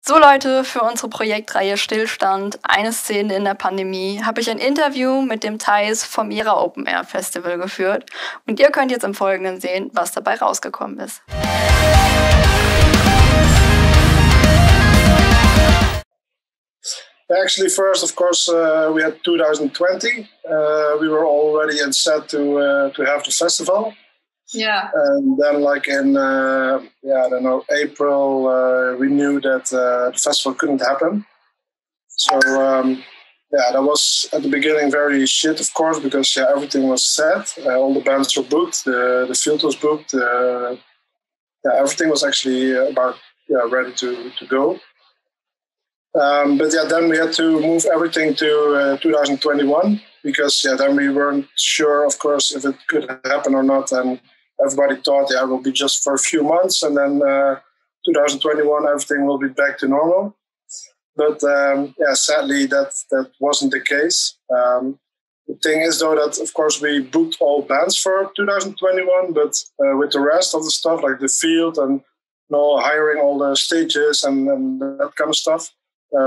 So Leute, für unsere Projektreihe Stillstand, eine Szene in der Pandemie, habe ich ein Interview mit dem Thijs vom Jera On Air Festival geführt und ihr könnt jetzt im Folgenden sehen, was dabei rausgekommen ist. Actually, first, of course, we had 2020. We were already set to have the festival. Yeah. And then, like in I don't know, April, we knew that the festival couldn't happen. So that was at the beginning very shit, of course, because everything was set. All the bands were booked. The field was booked. Everything was actually about ready to go. Then we had to move everything to 2021 because then we weren't sure, of course, if it could happen or not. And everybody thought it will be just for a few months, and then 2021 everything will be back to normal. But sadly that wasn't the case. The thing is, though, that of course we booked all bands for 2021, but with the rest of the stuff, like the field and hiring all the stages and that kind of stuff.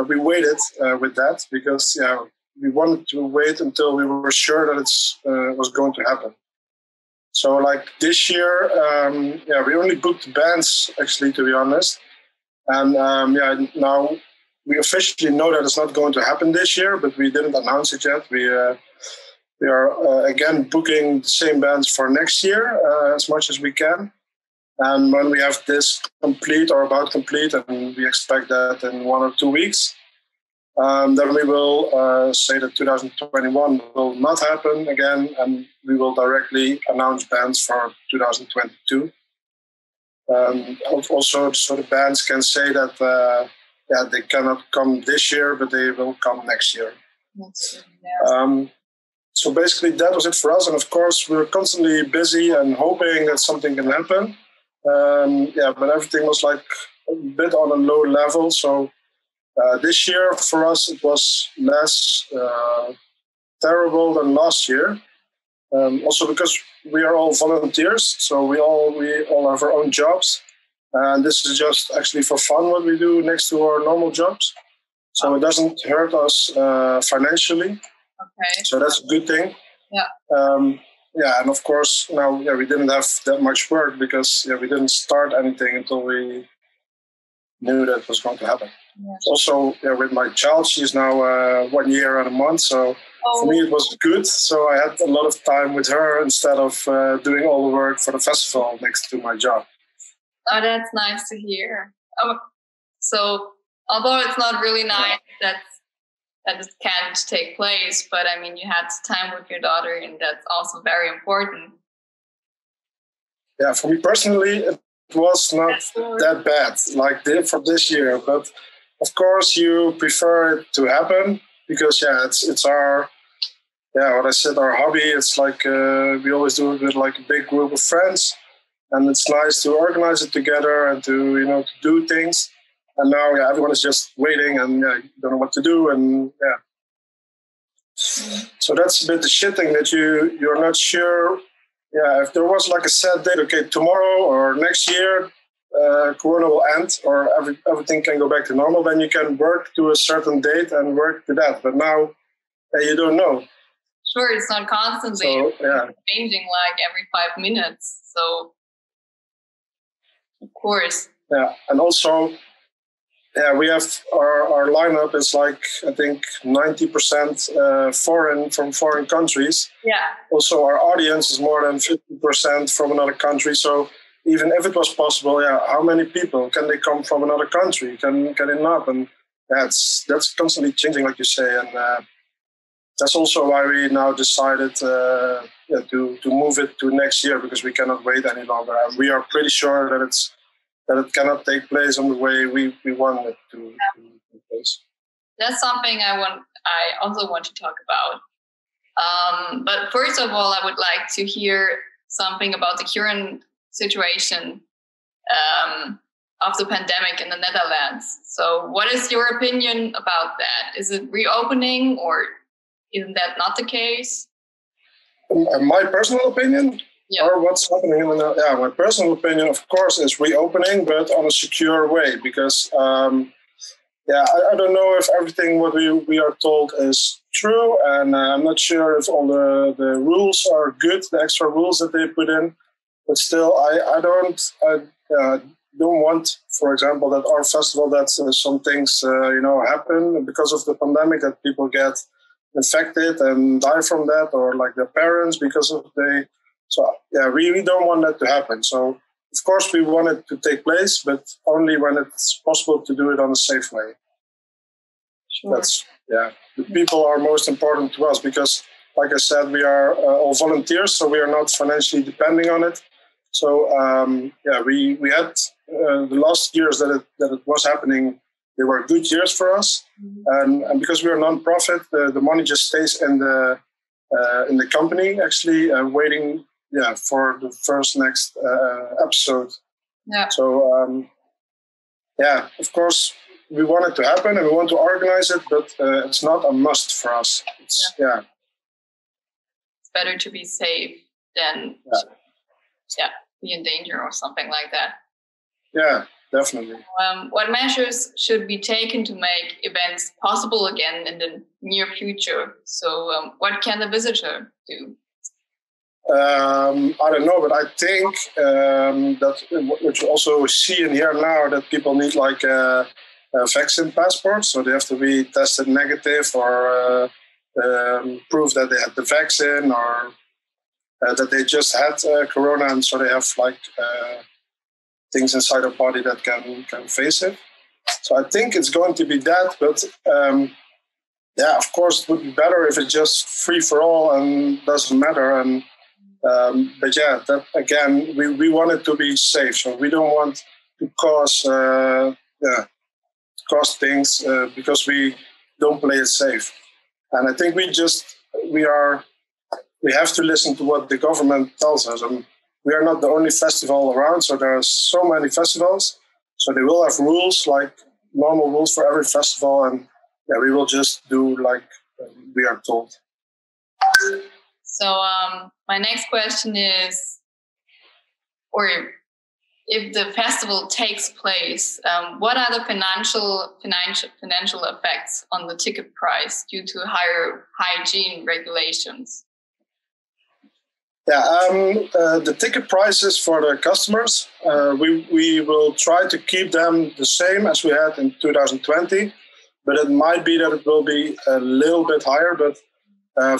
We waited with that because we wanted to wait until we were sure that it was going to happen. So like this year, we only booked bands, actually, to be honest. And now we officially know that it's not going to happen this year, but we didn't announce it yet. We are again booking the same bands for next year as much as we can. And when we have this complete or about complete, and we expect that in 1 or 2 weeks, then we will say that 2021 will not happen again, and we will directly announce bands for 2022. Also, so the bands can say that they cannot come this year, but they will come next year. So basically, that was it for us. And of course, we're constantly busy and hoping that something can happen. But everything was like a bit on a low level. So this year for us it was less terrible than last year. Also because we are all volunteers, so we all have our own jobs, and this is just actually for fun what we do next to our normal jobs. So it doesn't hurt us financially. Okay. So that's a good thing. Yeah. And of course, now we didn't have that much work because we didn't start anything until we knew that was going to happen. Yes. Also, with my child, she's now 1 year and a month, so for me it was good. So I had a lot of time with her instead of doing all the work for the festival next to my job. Oh, that's nice to hear. So although it's not really nice that it can't take place, but I mean, you had time with your daughter, and that's also very important. Yeah, for me personally, it was not that bad, like for this year. But of course, you prefer it to happen because it's our what I said, our hobby. It's like we always do it with like a big group of friends, and it's nice to organize it together and to to do things. And now, everyone is just waiting and don't know what to do. And so that's a bit the shit thing that you're not sure. Yeah, if there was like a set date, okay, tomorrow or next year, Corona will end or everything can go back to normal, then you can work to a certain date and work to that. But now you don't know. Sure, it's not constantly changing like every 5 minutes. So, of course. Yeah, and also... we have our lineup is like I think 90% from foreign countries. Yeah. Also, our audience is more than 50% from another country. So even if it was possible, how many people can they come from another country? Can they not? And that's constantly changing, like you say. And that's also why we now decided to move it to next year because we cannot wait any longer. And we are pretty sure that it cannot take place on the way we want it to take place. That's something I also want to talk about. But first of all, I would like to hear something about the current situation of the pandemic in the Netherlands. So what is your opinion about that? Is it reopening or isn't that not the case? My personal opinion? Yeah. Or what's happening in my personal opinion, of course, is reopening, but on a secure way, because I don't know if everything what we are told is true, and I'm not sure if all the rules are good, the extra rules that they put in. But still, I don't want, for example, that our festival that some things happen because of the pandemic, that people get infected and die from that, or like their parents because of we don't want that to happen. So of course we want it to take place, but only when it's possible to do it on a safe way. Sure. The people are most important to us because, like I said, we are all volunteers, so we are not financially depending on it. So we had the last years that it was happening, they were good years for us, and because we are a non-profit, the money just stays in the company, actually waiting for the first next episode. Yeah. So of course we want it to happen and we want to organize it, but it's not a must for us. It's better to be safe than be in danger or something like that. Yeah, definitely. What measures should be taken to make events possible again in the near future? So what can the visitor do? I don't know, but I think that what you also see in here now, that people need like a vaccine passport. So they have to be tested negative or prove that they had the vaccine, or that they just had corona, and so they have like things inside their body that can face it. So I think it's going to be that, but of course it would be better if it's just free for all and doesn't matter. And that again, we want it to be safe, so we don't want to cause things because we don't play it safe. And I think we have to listen to what the government tells us. And we are not the only festival around, so there are so many festivals. So they will have rules, like normal rules for every festival, and we will just do like we are told. So my next question is, or if the festival takes place, what are the financial effects on the ticket price due to higher hygiene regulations? The ticket prices for the customers, we will try to keep them the same as we had in 2020, but it might be that it will be a little bit higher. But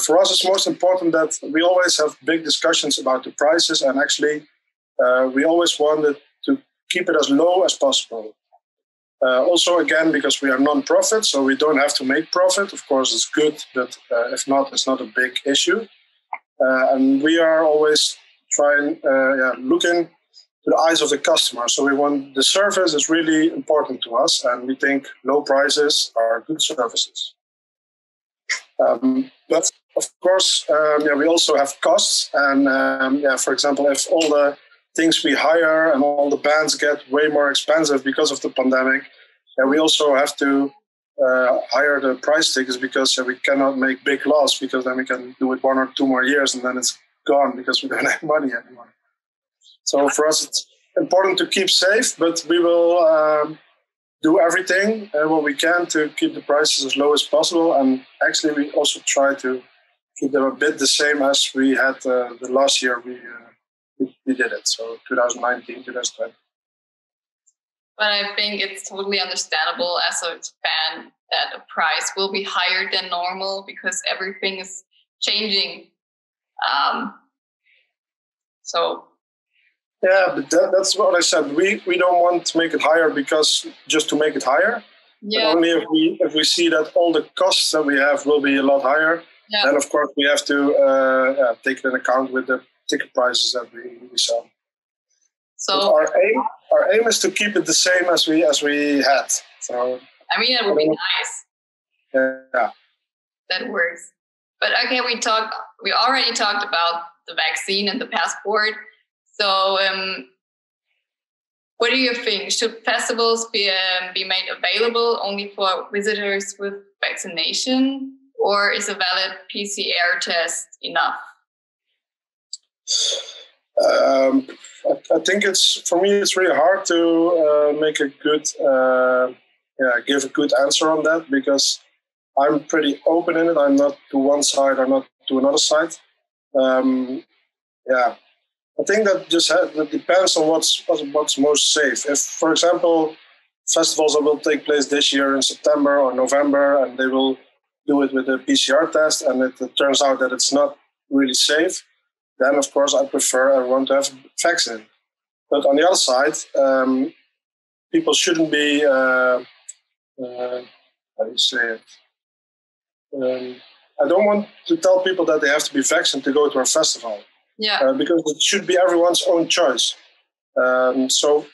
for us, it's most important that we always have big discussions about the prices, and actually we always wanted to keep it as low as possible. Also, again, because we are non-profit, so we don't have to make profit. Of course, it's good, but if not, it's not a big issue. And we are always trying, looking to the eyes of the customer. So we want the service is really important to us, and we think low prices are good services. But of course, we also have costs. And for example, if all the things we hire and all the bands get way more expensive because of the pandemic, we also have to hire the price tickets, because we cannot make big loss, because then we can do it 1 or 2 more years and then it's gone because we don't have money anymore. So for us, it's important to keep safe, but we will do everything what we can to keep the prices as low as possible. And actually, we also try to keep them a bit the same as we had the last year we did it. So 2019, 2020. But I think it's totally understandable as a fan that a price will be higher than normal because everything is changing. But that's what I said. We don't want to make it higher because just to make it higher. Yeah. But only if we see that all the costs that we have will be a lot higher, then of course we have to take it in account with the ticket prices that we sell. So our aim is to keep it the same as we had. So I mean, that would be nice. Yeah, that works. But okay, we already talked about the vaccine and the passport. So what do you think? Should festivals be made available only for visitors with vaccination, or is a valid PCR test enough? I think it's really hard to make a good give a good answer on that, because I'm pretty open in it. I'm not to one side or not to another side. I think that that depends on what's most safe. If, for example, festivals that will take place this year in September or November, and they will do it with a PCR test, and it turns out that it's not really safe, then of course I prefer everyone to have vaccine. But on the other side, people shouldn't be, how do you say it? I don't want to tell people that they have to be vaccinated to go to a festival. Yeah. Because it should be everyone's own choice. So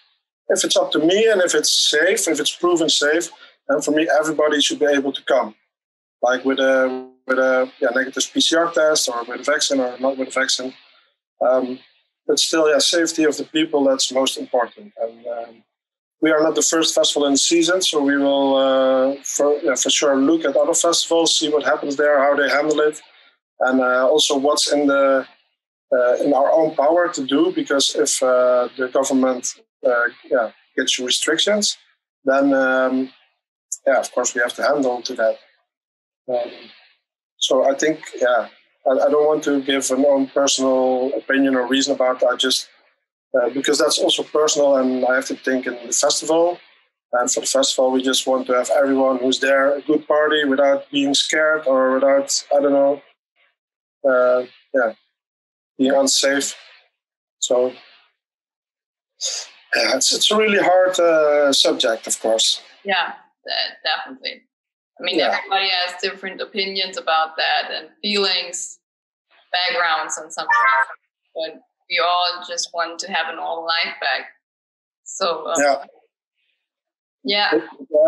if it's up to me, and if it's safe, if it's proven safe, then for me, everybody should be able to come. Like with a negative PCR test, or with a vaccine, or not with a vaccine. But still, safety of the people, that's most important. And we are not the first festival in the season, so we will for sure look at other festivals, see what happens there, how they handle it, and also what's in our own power to do. Because if the government gets restrictions, then of course we have to handle to that. So I think I don't want to give an own personal opinion or reason about that. I just because that's also personal, and I have to think in the festival. And for the festival, we just want to have everyone who's there a good party without being scared or without, being unsafe. So it's a really hard subject, of course. Yeah, definitely. I mean, everybody has different opinions about that, and feelings, backgrounds, and something. But we all just want to have a normal life back. So I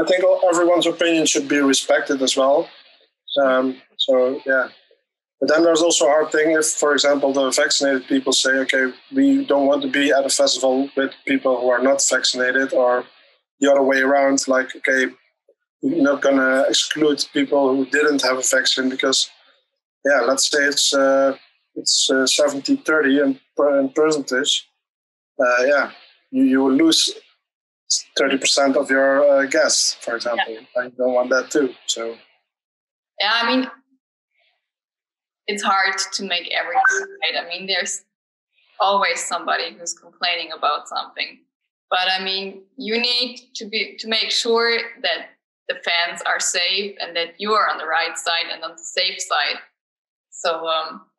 think everyone's opinion should be respected as well. But then there's also a hard thing if, for example, the vaccinated people say, okay, we don't want to be at a festival with people who are not vaccinated, or the other way around, like, okay, we're not going to exclude people who didn't have a vaccine because, let's say it's 70-30 in percentage. You will lose 30% of your guests, for example. I don't want that too. So. Yeah, I mean, it's hard to make everything right. I mean, there's always somebody who's complaining about something. But I mean, you need to make sure that the fans are safe and that you are on the right side and on the safe side. So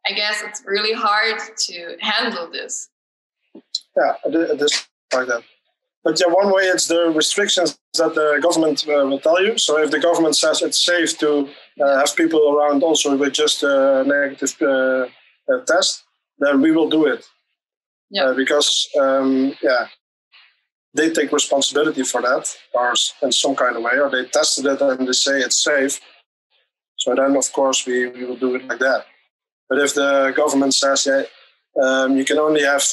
I guess it's really hard to handle this. Yeah, it is like that. But one way it's the restrictions that the government will tell you. So if the government says it's safe to have people around also with just a negative test, then we will do it. Yeah. Because they take responsibility for that, or in some kind of way, or they tested it and they say it's safe. So then, of course, we will do it like that. But if the government says, you can only have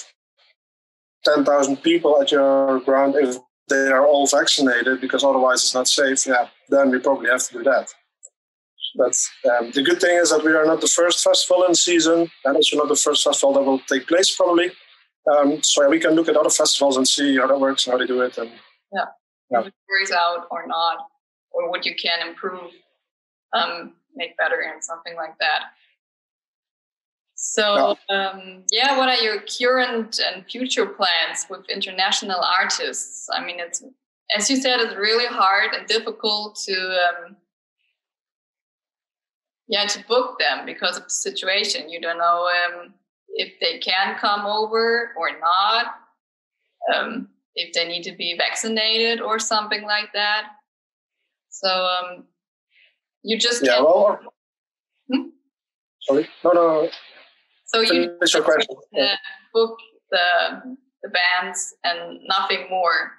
10,000 people at your ground if they are all vaccinated, because otherwise it's not safe, then we probably have to do that. But the good thing is that we are not the first festival in season, and also not the first festival that will take place probably. So we can look at other festivals and see how that works and how they do it. And if it works out or not, or what you can improve, make better, and something like that. So, what are your current and future plans with international artists? I mean, it's, as you said, it's really hard and difficult to book them because of the situation. You don't know if they can come over or not, if they need to be vaccinated or something like that. So you just can't... Sorry? No. So you just book the bands and nothing more.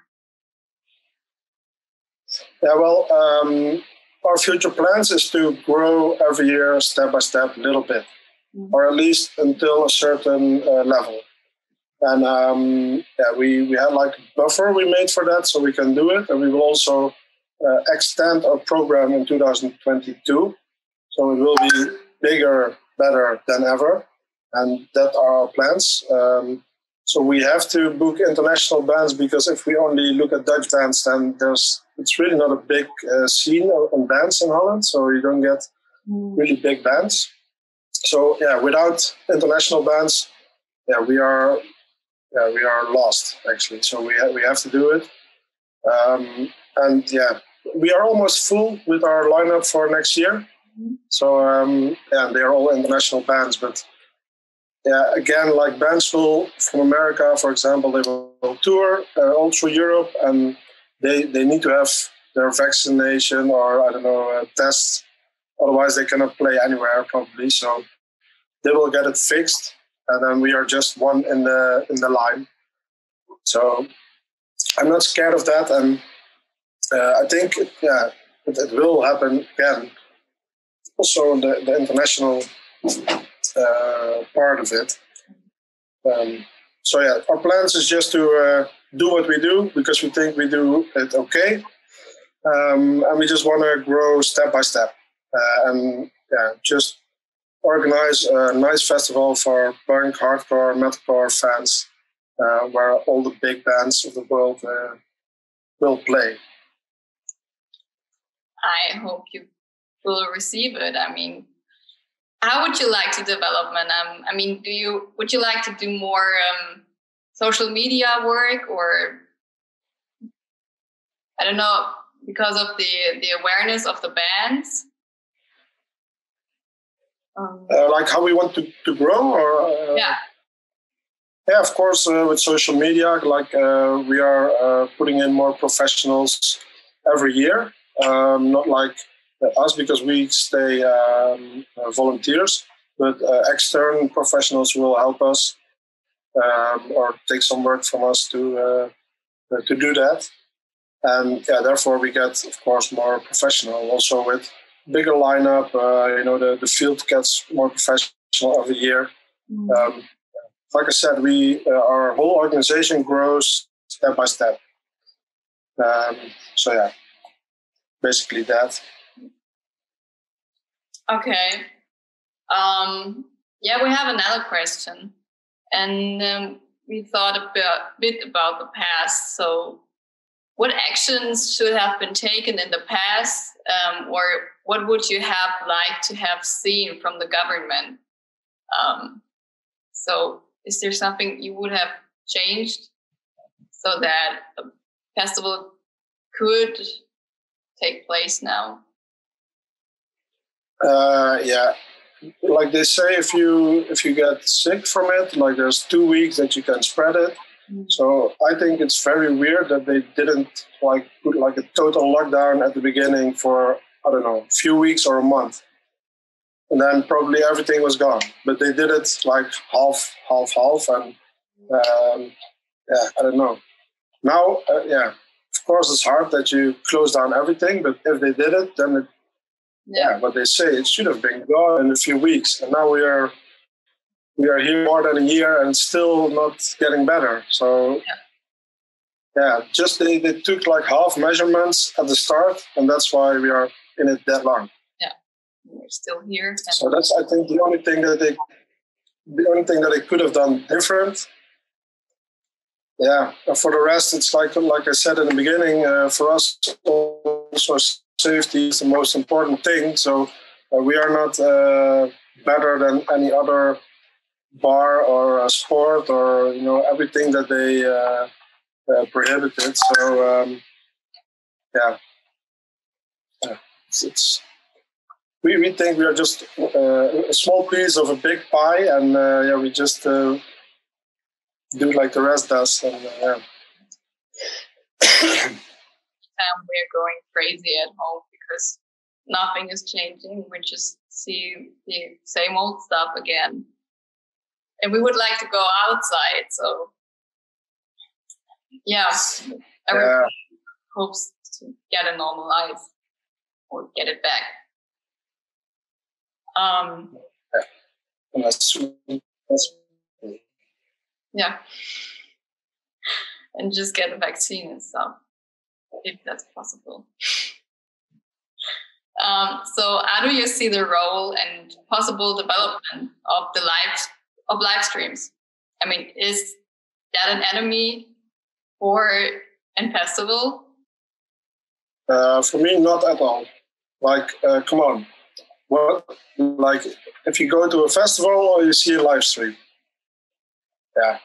Yeah, well, our future plans is to grow every year, step by step, a little bit, or at least until a certain level. And we had like a buffer we made for that, so we can do it. And we will also extend our program in 2022. So it will be bigger, better than ever. And that are our plans. So we have to book international bands, because if we only look at Dutch bands, then there's it's really not a big scene on bands in Holland, so you don't get really big bands. So without international bands, we are lost actually. So we have to do it, and we are almost full with our lineup for next year. So they are all international bands, but again, like bands from America, for example, they will tour all through Europe, and they need to have their vaccination or tests. Otherwise, they cannot play anywhere probably. So they will get it fixed, and then we are just one in the line. So I'm not scared of that, and I think it will happen again. Also, the international part of it. Our plans is just to do what we do because we think we do it okay, and we just want to grow step by step, and just organize a nice festival for punk, hardcore, metalcore fans, where all the big bands of the world will play. I hope you will receive it. I mean, how would you like to develop? I mean, would you like to do more social media work, or I don't know, because of the awareness of the bands? Like how we want to grow, or of course, with social media, like we are putting in more professionals every year, not like us because we stay volunteers, but external professionals will help us or take some work from us to do that, and therefore we get, of course, more professional. Also with bigger lineup, the field gets more professional every year. Like I said, our whole organization grows step by step. Basically that. Okay. We have another question, and we thought a bit about the past. So, what actions should have been taken in the past, or what would you have liked to have seen from the government? So, is there something you would have changed so that the festival could take place now? Like they say, if you get sick from it, like there's 2 weeks that you can spread it. So I think it's very weird that they didn't put like a total lockdown at the beginning for, I don't know, a few weeks or a month. And then probably everything was gone. But they did it like half. And I don't know. Now, of course it's hard that you close down everything, but if they did it, then what they say, it should have been gone in a few weeks. And now we are here more than a year and still not getting better. So just they took like half measurements at the start, and that's why we are in it that long. Yeah, we're still here. So that's, I think, the only thing that they could have done different. Yeah, and for the rest, it's like I said in the beginning, for us also safety is the most important thing. So we are not better than any other bar or sport or everything that they prohibited. So we think we are just a small piece of a big pie, and we just do like the rest does. And we're going crazy at home because nothing is changing. We just see the same old stuff again. And we would like to go outside, so everyone hopes to get a normal life or get it back. And just get a vaccine and stuff, if that's possible. So how do you see the role and possible development of live streams? I mean, is that an enemy for a festival? For me, not at all. Like, come on. What? Like, if you go to a festival or you see a live stream. Yeah.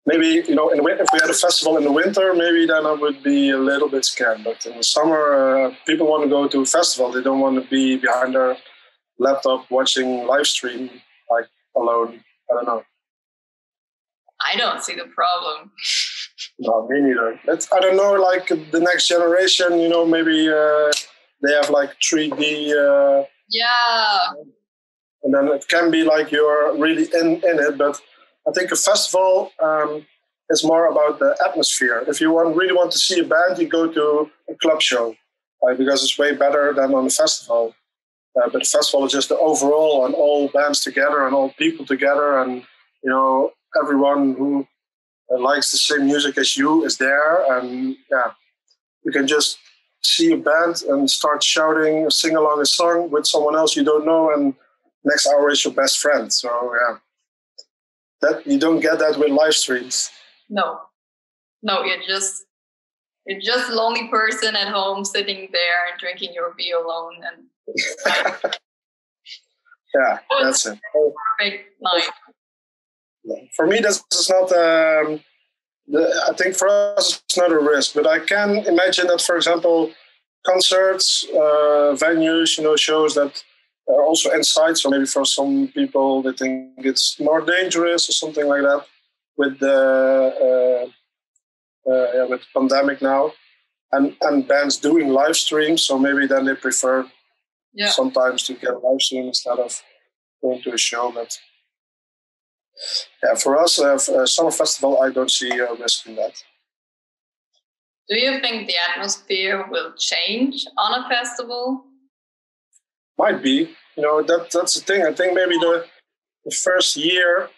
Maybe, if we had a festival in the winter, maybe then I would be a little bit scared. But in the summer, people want to go to a festival. They don't want to be behind their laptop watching live stream, like, alone. I don't know. I don't see the problem. No, me neither. I don't know, like, the next generation, maybe they have, like, 3D. Yeah. And then it can be like you're really in it, but I think a festival is more about the atmosphere. If you really want to see a band, you go to a club show because it's way better than on a festival. But the festival is just the overall and all bands together and all people together, and everyone who likes the same music as you is there, and you can just see a band and start shouting, sing along a song with someone else you don't know, and next hour is your best friend. So that you don't get that with live streams. No, you're just a lonely person at home sitting there and drinking your beer alone. And yeah, that's it. Perfect night. For me, this is not. I think for us, it's not a risk, but I can imagine that, for example, concerts, venues, shows that are also inside. So maybe for some people, they think it's more dangerous or something like that with the with the pandemic now, and bands doing live streams. So maybe then they prefer sometimes to get a live stream instead of going to a show. But for us, Summer Festival, I don't see a risk in that. Do you think the atmosphere will change on a festival? Might be. That's the thing. I think maybe the first year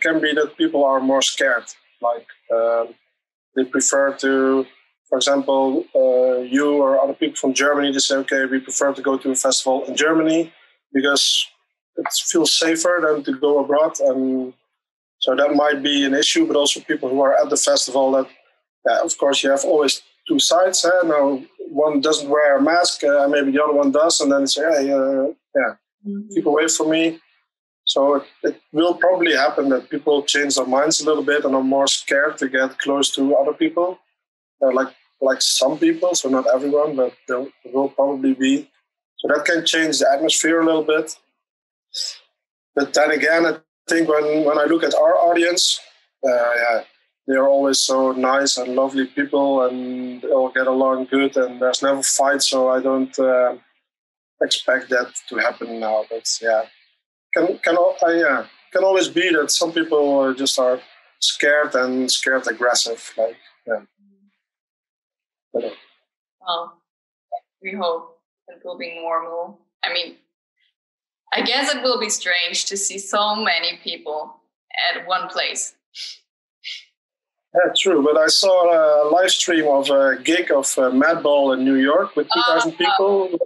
can be that people are more scared. Like they prefer to, for example, you or other people from Germany, they say, okay, we prefer to go to a festival in Germany because it feels safer than to go abroad. And so that might be an issue, but also people who are at the festival that, of course, you have always two sides. Now, one doesn't wear a mask, maybe the other one does, and then say, keep away from me. So it will probably happen that people change their minds a little bit and are more scared to get close to other people, like some people, so not everyone, but there will probably be. So that can change the atmosphere a little bit. But then again, I think when I look at our audience, they are always so nice and lovely people, and they all get along good, and there's never fights. So I don't expect that to happen now. But can always be that some people just are scared aggressive. Well, we hope it will be normal. I mean, I guess it will be strange to see so many people at one place. Yeah, true. But I saw a live stream of a gig of Madball in New York with 2,000 people.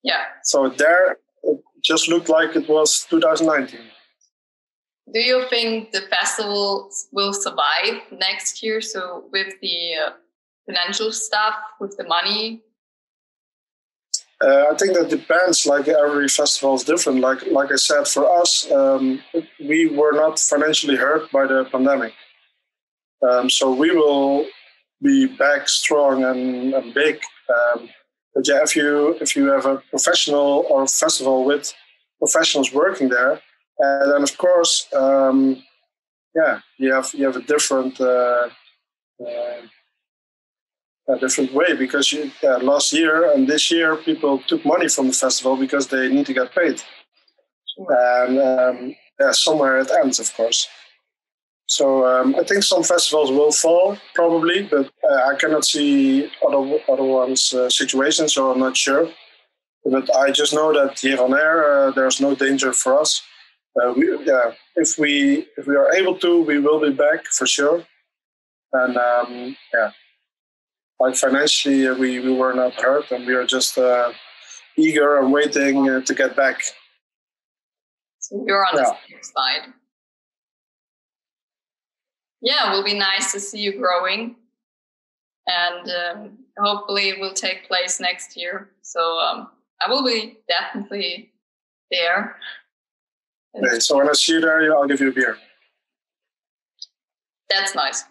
Yeah. So there, it just looked like it was 2019. Do you think the festival will survive next year? So with the financial stuff, with the money? I think that depends. Like every festival is different. Like I said, for us, we were not financially hurt by the pandemic. So we will be back strong and big. But if you have a professional or a festival with professionals working there, then of course, you have a different way, because last year and this year people took money from the festival because they need to get paid, and somewhere it ends, of course. So I think some festivals will fall probably, but I cannot see other ones' situations, so I'm not sure. But I just know that here on air, there's no danger for us. If we are able to, we will be back for sure. And like financially, we were not hurt, and we are just eager and waiting to get back. So you're on the safe side. Yeah, it will be nice to see you growing. and hopefully it will take place next year. So I will be definitely there. Okay, so when I see you there, I'll give you a beer. That's nice.